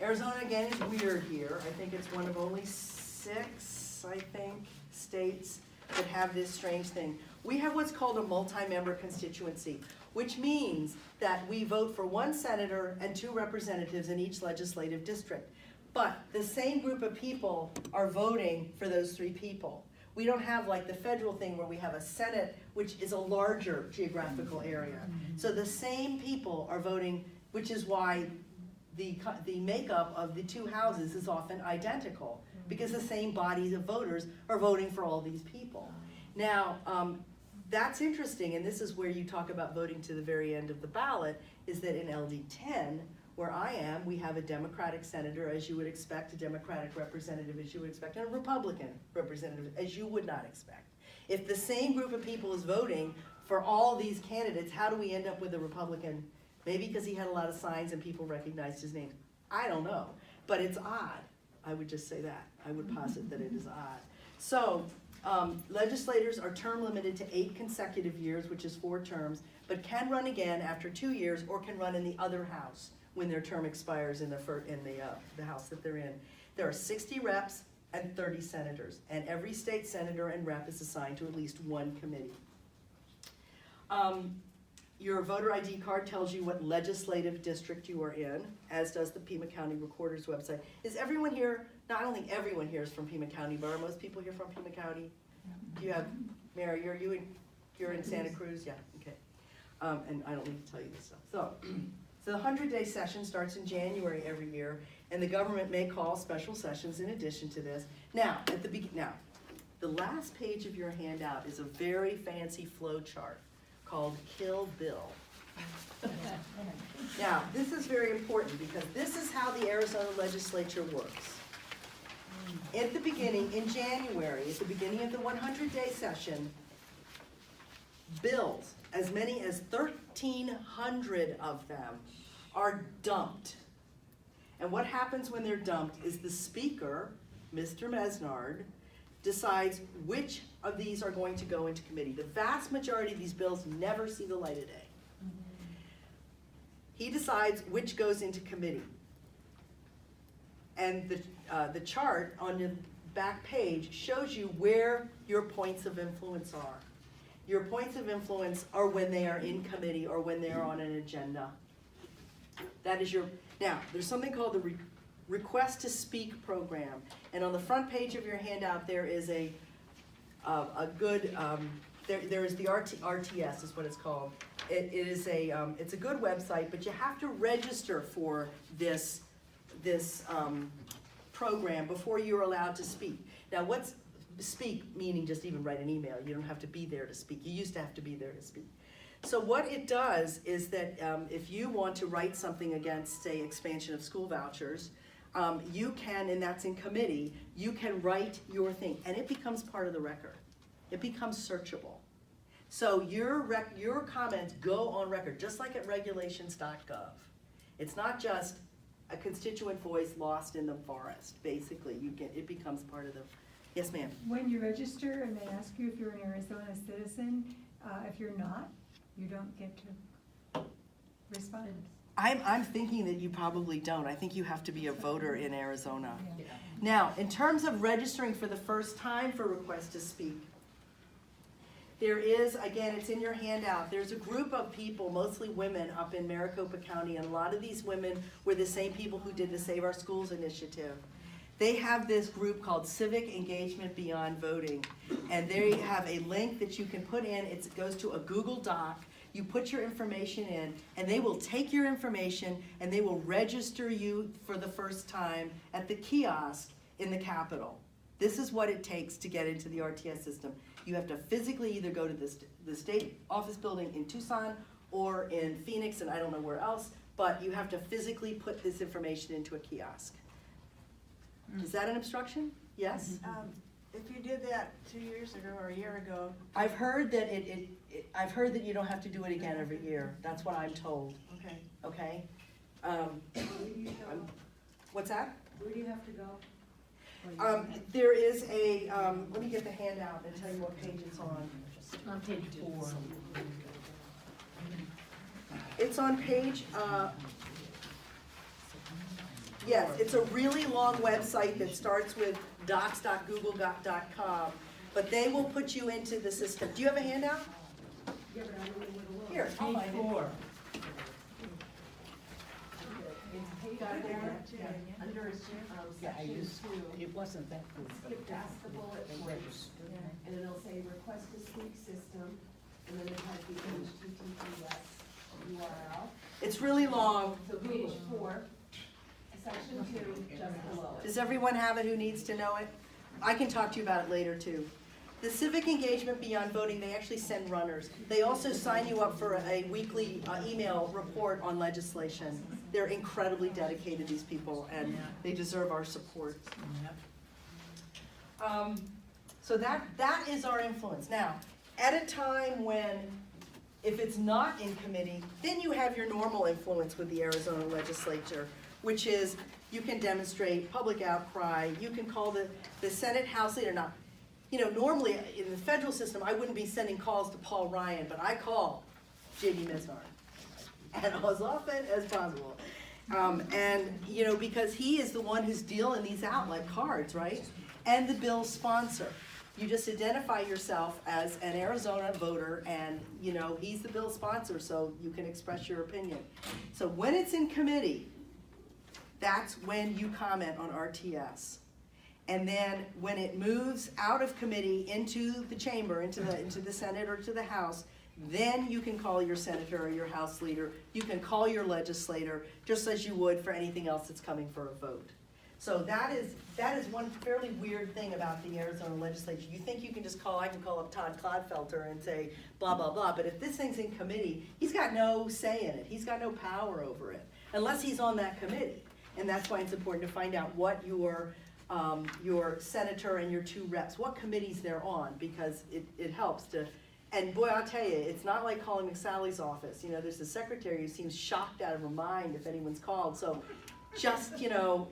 Arizona again is weird here. I think it's one of only 6, I think, states that have this strange thing. We have what's called a multi-member constituency, which means that we vote for 1 senator and 2 representatives in each legislative district. But the same group of people are voting for those 3 people. We don't have like the federal thing where we have a Senate, which is a larger geographical area. So the same people are voting, which is why the makeup of the 2 houses is often identical, because the same bodies of voters are voting for all these people. Now, that's interesting, and this is where you talk about voting to the very end of the ballot, is that in LD 10, where I am, we have a Democratic senator, as you would expect, a Democratic representative, as you would expect, and a Republican representative, as you would not expect. If the same group of people is voting for all these candidates, how do we end up with a Republican? Maybe because he had a lot of signs and people recognized his name. I don't know, but it's odd. I would just say that. I would posit that it is odd. So, legislators are term limited to 8 consecutive years, which is 4 terms, but can run again after 2 years or can run in the other house when their term expires in the house that they're in. There are 60 reps and 30 senators, and every state senator and rep is assigned to at least 1 committee. Your voter ID card tells you what legislative district you are in, as does the Pima County Recorder's website. Is everyone here, not only everyone here is from Pima County, but are most people here from Pima County? Do you have, Mary, you're in Santa Cruz? Yeah, okay. And I don't need to tell you this stuff. So the 100-day session starts in January every year, and the government may call special sessions in addition to this. Now, the last page of your handout is a very fancy flow chart called Kill Bill. Now, this is very important because this is how the Arizona legislature works. At the beginning, in January, at the beginning of the 100-day session, bills, as many as 1,300 of them, are dumped. And what happens when they're dumped is the speaker, Mr. Mesnard, decides which of these are going to go into committee. The vast majority of these bills never see the light of day. He decides which goes into committee. And the chart on the back page shows you where your points of influence are. Your points of influence are when they are in committee or when they are on an agenda. That is now, there's something called the Request to Speak program. And on the front page of your handout, there is there is the RTS is what it's called. It's a good website, but you have to register for this program before you're allowed to speak. Now, what's speak meaning? Just even write an email. You don't have to be there to speak. You used to have to be there to speak. So what it does is that if you want to write something against, say, expansion of school vouchers, you can, and that's in committee, you can write your thing, and it becomes part of the record. It becomes searchable. So your comments go on record, just like at regulations.gov. It's not just a constituent voice lost in the forest, basically. It becomes part of the, yes ma'am? When you register and they ask you if you're an Arizona citizen, if you're not, you don't get to respond. I'm thinking that you probably don't. I think you have to be a voter in Arizona. Yeah. Now, in terms of registering for the first time for Request to Speak, there is, again, it's in your handout, there's a group of people, mostly women, up in Maricopa County, and a lot of these women were the same people who did the Save Our Schools initiative. They have this group called Civic Engagement Beyond Voting, and they have a link that you can put in. It goes to a Google Doc. You put your information in, and they will take your information, and they will register you for the first time at the kiosk in the Capitol. This is what it takes to get into the RTS system. You have to physically either go to the state office building in Tucson or in Phoenix, and I don't know where else, but you have to physically put this information into a kiosk. Is that an obstruction? Yes? if you did that 2 years ago or a year ago, I've heard that I've heard that you don't have to do it again every year. That's what I'm told. Okay. Okay? Where do you go? What's that? Where do you have to go? There is a, let me get the handout and tell you what page it's on. On page 4. It's on page, yes, it's a really long website that starts with docs.google.com, but they will put you into the system. Do you have a handout? Yeah, but I don't know where to look. Here, I'll Page find it. 4. Got it there? Under Yeah, I section used, 2, it wasn't that good, but skip past the bullet they points, registered. and it'll say request to speak system, and then it has the HTTPS URL. It's really long. So page 4, section 2, just below it. Does everyone have it who needs to know it? I can talk to you about it later too. The civic engagement beyond voting, they actually send runners. They also sign you up for a weekly email report on legislation. They're incredibly dedicated, these people, and they deserve our support. So that is our influence. Now, at a time when, if it's not in committee, then you have your normal influence with the Arizona legislature, which is you can demonstrate public outcry, you can call the Senate House leader. Now, you know, normally in the federal system, I wouldn't be sending calls to Paul Ryan, but I call J.D. Miznar, and as often as possible. And, you know, because he is the one who's dealing these out like cards, right? And the bill's sponsor. You just identify yourself as an Arizona voter, and, you know, he's the bill sponsor, so you can express your opinion. So when it's in committee, that's when you comment on RTS. And then when it moves out of committee into the chamber, into the Senate or to the House, then you can call your senator or your House leader. You can call your legislator, just as you would for anything else that's coming for a vote. So that is one fairly weird thing about the Arizona legislature. You think you can just call, I can call up Todd Clodfelter and say blah, blah, blah, but if this thing's in committee, he's got no say in it. He's got no power over it, unless he's on that committee. And that's why it's important to find out what your senator and your 2 reps, what committees they're on, because it helps to, and boy, I'll tell you, it's not like calling McSally's office. You know, there's a secretary who seems shocked out of her mind if anyone's called, so just, you know,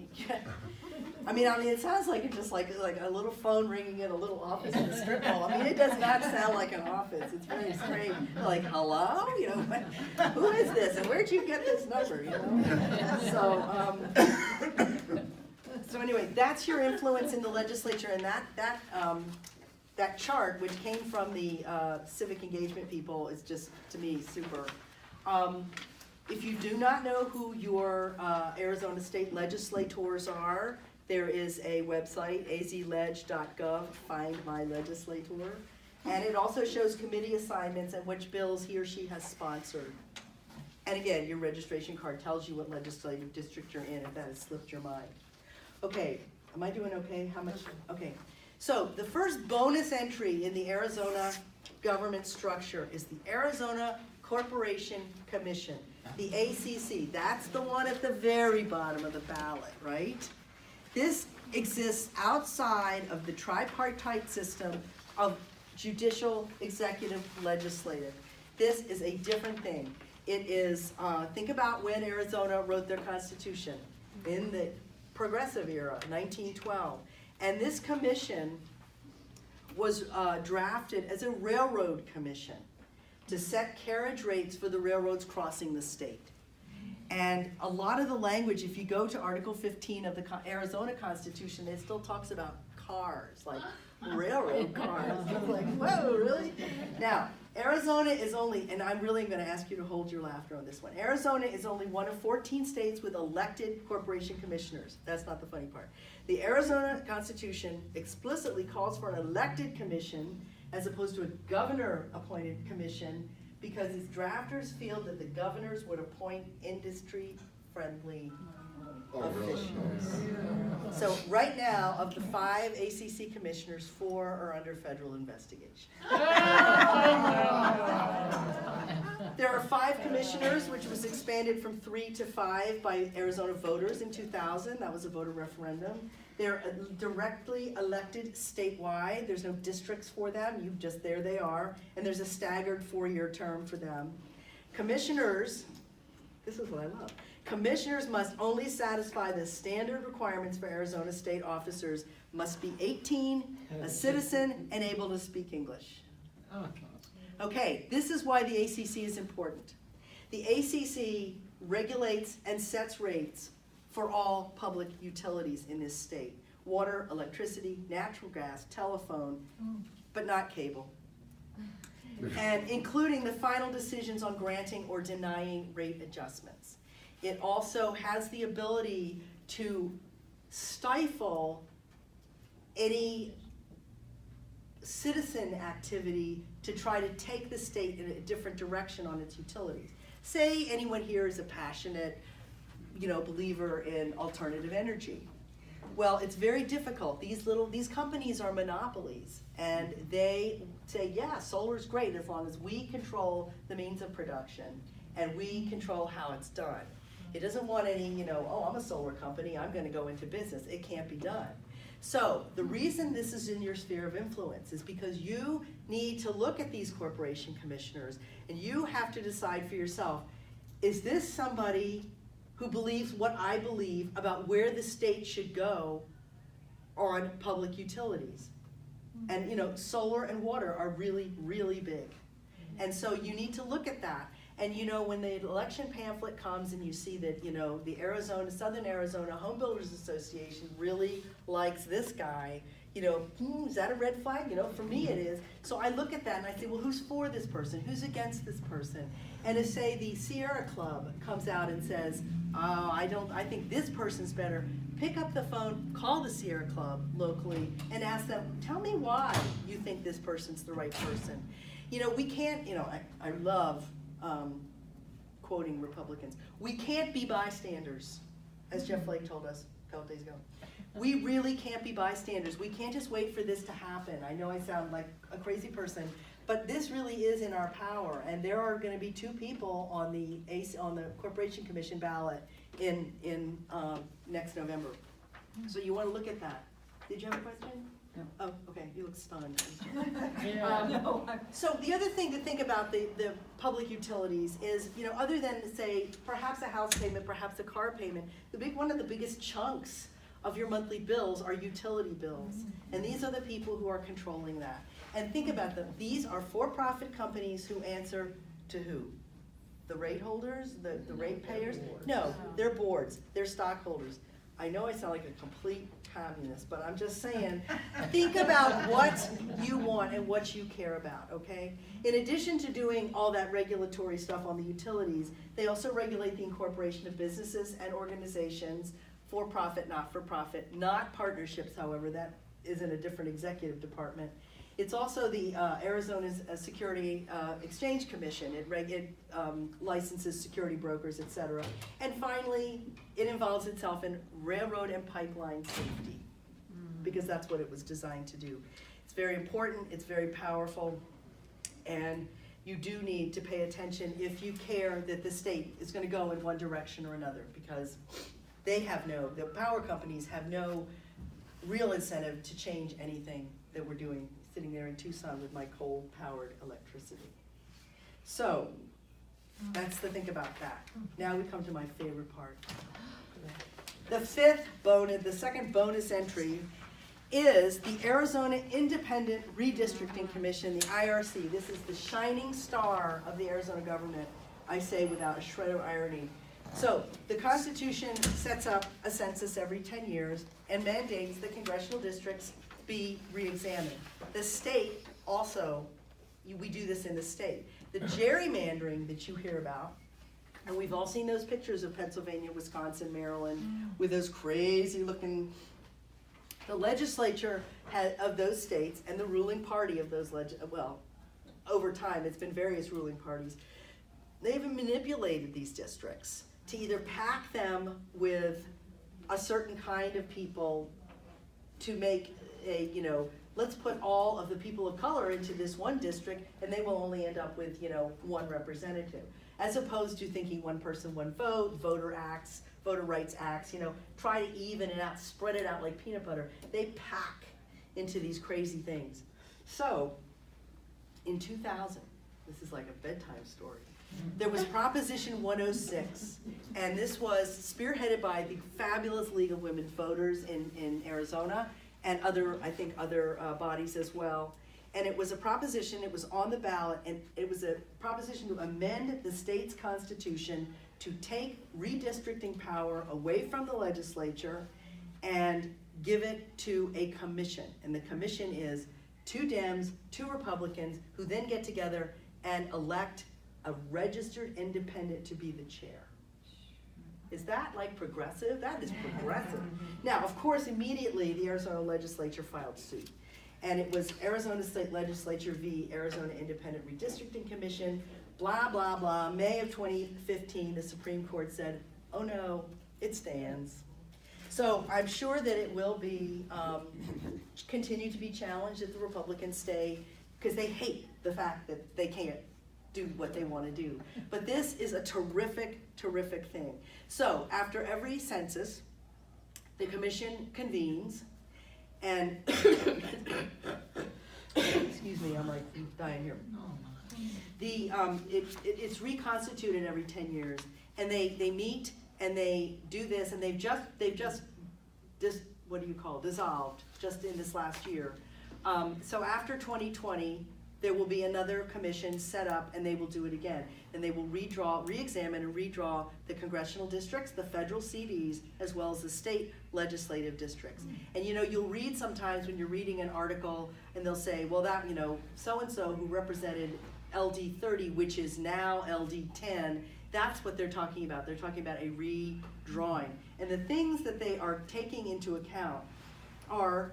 I mean, it sounds like it's just like a little phone ringing in a little office in a strip mall. I mean, it does not sound like an office. It's very strange. Like, hello? You know, who is this, and where'd you get this number, you know? So anyway, that's your influence in the legislature, and that chart, which came from the civic engagement people, is just, to me, super. If you do not know who your Arizona state legislators are, there is a website, azleg.gov, find my legislator. And it also shows committee assignments and which bills he or she has sponsored. And again, your registration card tells you what legislative district you're in, if that has slipped your mind. Okay, am I doing okay? How much? Okay. So the first bonus entry in the Arizona government structure is the Arizona Corporation Commission, the ACC. That's the one at the very bottom of the ballot, right? This exists outside of the tripartite system of judicial, executive, legislative. This is a different thing. It is, think about when Arizona wrote their constitution in the progressive era, 1912. And this commission was drafted as a railroad commission to set carriage rates for the railroads crossing the state. And a lot of the language, if you go to Article 15 of the Arizona Constitution, it still talks about cars, like railroad cars. It's like, whoa, really? Now, Arizona is only, and I'm really going to ask you to hold your laughter on this one. Arizona is only one of 14 states with elected corporation commissioners. That's not the funny part. The Arizona Constitution explicitly calls for an elected commission as opposed to a governor-appointed commission, because its drafters feel that the governors would appoint industry-friendly officials. So right now, of the 5 ACC commissioners, 4 are under federal investigation. There are 5 commissioners, which was expanded from 3 to 5 by Arizona voters in 2000. That was a voter referendum. They're directly elected statewide. There's no districts for them. There they are. And there's a staggered 4-year term for them. Commissioners, this is what I love. Commissioners must only satisfy the standard requirements for Arizona state officers, must be 18, a citizen, and able to speak English. Okay, this is why the ACC is important. The ACC regulates and sets rates for all public utilities in this state. Water, electricity, natural gas, telephone, but not cable. And including the final decisions on granting or denying rate adjustments. It also has the ability to stifle any citizen activity to try to take the state in a different direction on its utilities. Say anyone here is a passionate, believer in alternative energy. Well, it's very difficult. These companies are monopolies, and they say, yeah, solar's great as long as we control the means of production and we control how it's done. It doesn't want any, I'm a solar company, I'm gonna go into business. It can't be done. So the reason this is in your sphere of influence is because you need to look at these corporation commissioners and you have to decide for yourself, is this somebody who believes what I believe about where the state should go on public utilities? And solar and water are really, really big. And so you need to look at that. And when the election pamphlet comes and you see that, the Southern Arizona Home Builders Association really likes this guy, is that a red flag? For me it is. So I look at that and I say, well, who's for this person? Who's against this person? And if, say, the Sierra Club comes out and says, oh, I think this person's better, pick up the phone, call the Sierra Club locally and ask them, tell me why you think this person's the right person. We can't, I love quoting Republicans. We can't be bystanders, as Jeff Flake told us a couple days ago. We really can't be bystanders. We can't just wait for this to happen. I know I sound like a crazy person, but this really is in our power. And there are going to be 2 people on the Corporation Commission ballot in next November. So you want to look at that. Did you have a question? No. Oh, okay. You look stunned. Yeah. So the other thing to think about the public utilities is, other than, say, perhaps a house payment, perhaps a car payment, one of the biggest chunks of your monthly bills are utility bills. And these are the people who are controlling that. And think about them. These are for-profit companies who answer to who? The rate holders? The rate payers? No, they're boards. They're stockholders. I know I sound like a complete communist, but I'm just saying, think about what you want and what you care about, okay? In addition to doing all that regulatory stuff on the utilities, they also regulate the incorporation of businesses and organizations, for-profit, not-for-profit, not partnerships, however, that is in a different executive department. It's also the Arizona's Security Exchange Commission. It licenses security brokers, et cetera. And finally, it involves itself in railroad and pipeline safety, because that's what it was designed to do. It's very important, it's very powerful, and you do need to pay attention if you care that the state is going to go in one direction or another, because the power companies have no real incentive to change anything that we're doing sitting there in Tucson with my coal-powered electricity. So, that's the thing about that. Now we come to my favorite part. The second bonus entry is the Arizona Independent Redistricting Commission, the IRC. This is the shining star of the Arizona government, I say without a shred of irony. So, the Constitution sets up a census every 10 years and mandates that congressional districts be re-examined. The state also, we do this in the state. The gerrymandering that you hear about, and we've all seen those pictures of Pennsylvania, Wisconsin, Maryland, with those crazy looking, the legislature of those states and the ruling party of those, over time, it's been various ruling parties, they've manipulated these districts to either pack them with a certain kind of people to make let's put all of the people of color into this one district, and they will only end up with, one representative. As opposed to thinking one person, one vote, voter rights acts, try to even it out, spread it out like peanut butter. They pack into these crazy things. So, in 2000, this is like a bedtime story, there was Proposition 106, and this was spearheaded by the fabulous League of Women Voters in Arizona, and other bodies as well. And it was a proposition, it was on the ballot, and it was a proposition to amend the state's constitution to take redistricting power away from the legislature and give it to a commission. And the commission is 2 Dems, 2 Republicans, who then get together and elect a registered independent to be the chair. Is that like progressive? That is progressive. Now, of course, immediately the Arizona legislature filed suit. And it was Arizona State Legislature v. Arizona Independent Redistricting Commission, blah, blah, blah. May of 2015, the Supreme Court said, oh no, it stands. So I'm sure that it will be, continue to be challenged if the Republicans stay, because they hate the fact that they can't do what they want to do. But this is a terrific, terrific thing. So after every census, the commission convenes, and excuse me, I'm like dying here. It's reconstituted every 10 years, and they meet and they do this, and they've just dissolved just in this last year. So after 2020, there will be another commission set up, and they will do it again. And they will re-examine and redraw the congressional districts, the federal CDs, as well as the state legislative districts. And you'll read sometimes when you're reading an article, and they'll say, well, that, so-and-so who represented LD 30, which is now LD 10, that's what they're talking about. They're talking about a redrawing. And the things that they are taking into account are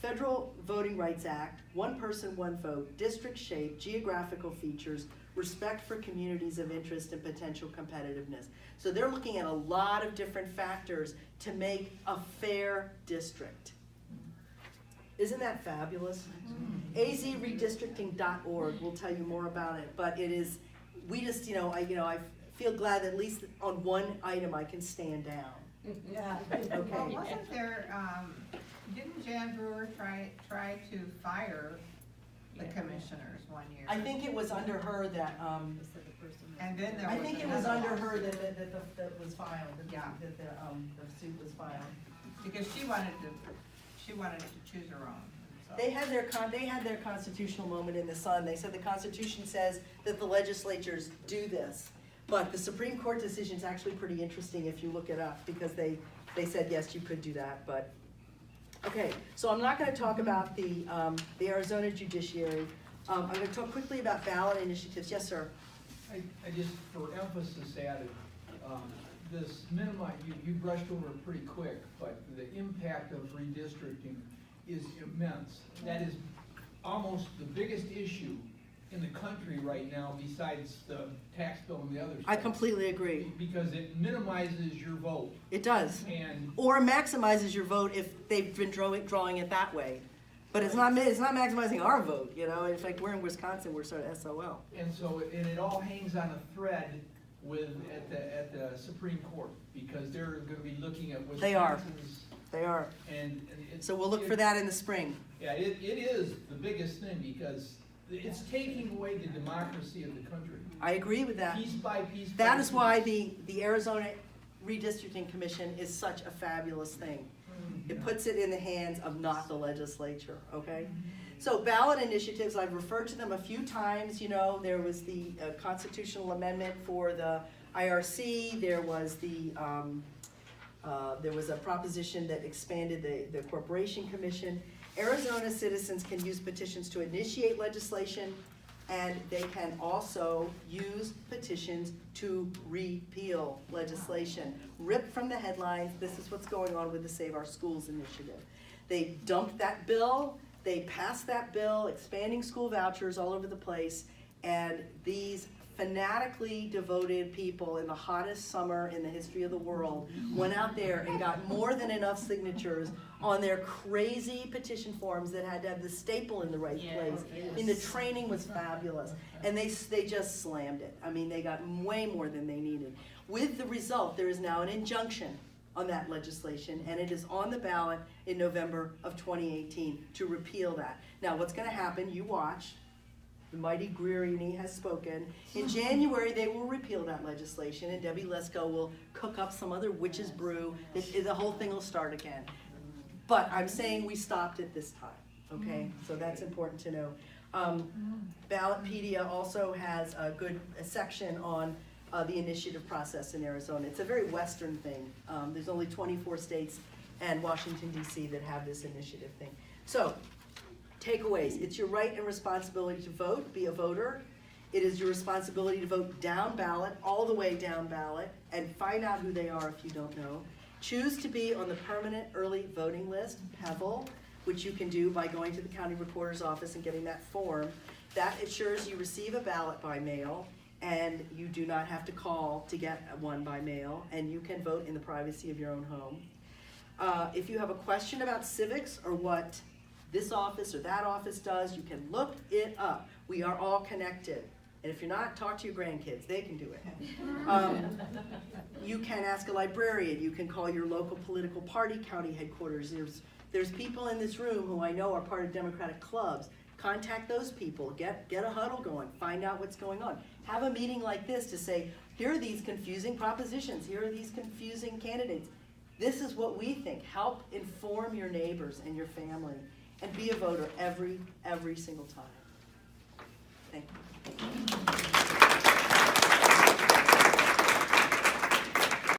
Federal Voting Rights Act, one person, one vote, district shape, geographical features, respect for communities of interest, and potential competitiveness. So they're looking at a lot of different factors to make a fair district. Isn't that fabulous? azredistricting.org will tell you more about it, but it is, I feel glad that at least on one item I can stand down. Yeah. Well, Okay. wasn't there, didn't Jan Brewer try to fire the commissioners one year? I think it was under her that, And then there was I think it was another under one. her that was filed, Yeah. that the suit was filed. Because she wanted to choose her own, so. They had their constitutional moment in the sun. They said the Constitution says that the legislatures do this. But the Supreme Court decision is actually pretty interesting if you look it up, because they said, yes, you could do that, but. Okay, so I'm not gonna talk about the Arizona judiciary. I'm gonna talk quickly about ballot initiatives. Yes, sir? I just, for emphasis added, this you brushed over it pretty quick, but the impact of redistricting is immense. That is almost the biggest issue in the country right now, besides the tax bill and the others. I completely agree. Because it minimizes your vote, It does. and Or maximizes your vote if they've been drawing it that way. But it's not maximizing our vote, It's like we're in Wisconsin, we're sort of SOL. so it all hangs on a thread at the Supreme Court, because they're gonna be looking at They are. Wisconsin's, They are. and it's. So we'll look for that in the spring. Yeah, it is the biggest thing, because it's taking away the democracy of the country, I agree with that. piece by piece. That is why the Arizona Redistricting Commission is such a fabulous thing. It puts it in the hands of not the legislature, okay? So ballot initiatives, I've referred to them a few times, there was the constitutional amendment for the IRC, there was a proposition that expanded the Corporation Commission. Arizona citizens can use petitions to initiate legislation, and they can also use petitions to repeal legislation. Ripped from the headlines, this is what's going on with the Save Our Schools initiative. They dumped that bill, they passed that bill, expanding school vouchers all over the place, and these fanatically devoted people in the hottest summer in the history of the world went out there and got more than enough signatures on their crazy petition forms that had to have the staple in the right place. I mean, the training was fabulous, and they just slammed it. I mean, they got way more than they needed. With the result, there is now an injunction on that legislation, and it is on the ballot in November of 2018 to repeal that. Now, what's going to happen, you watch, the mighty Greer has spoken. In January, they will repeal that legislation, and Debbie Lesko will cook up some other witch's brew. The whole thing will start again. But I'm saying we stopped it this time, okay? So that's important to know. Ballotpedia also has a good section on the initiative process in Arizona. It's a very Western thing. There's only 24 states and Washington, D.C. that have this initiative thing. So, takeaways. It's your right and responsibility to vote, be a voter. It is your responsibility to vote down ballot, all the way down ballot, and find out who they are if you don't know. Choose to be on the permanent early voting list, PEVL, which you can do by going to the county recorder's office and getting that form. That ensures you receive a ballot by mail, and you do not have to call to get one by mail, and you can vote in the privacy of your own home. If you have a question about civics or what this office or that office does, you can look it up. We are all connected. And if you're not, talk to your grandkids. They can do it. You can ask a librarian. You can call your local political party county headquarters. There's people in this room who I know are part of Democratic clubs. Contact those people. Get a huddle going. Find out what's going on. Have a meeting like this to say, here are these confusing propositions. Here are these confusing candidates. This is what we think. Help inform your neighbors and your family. And be a voter every single time. Thank you.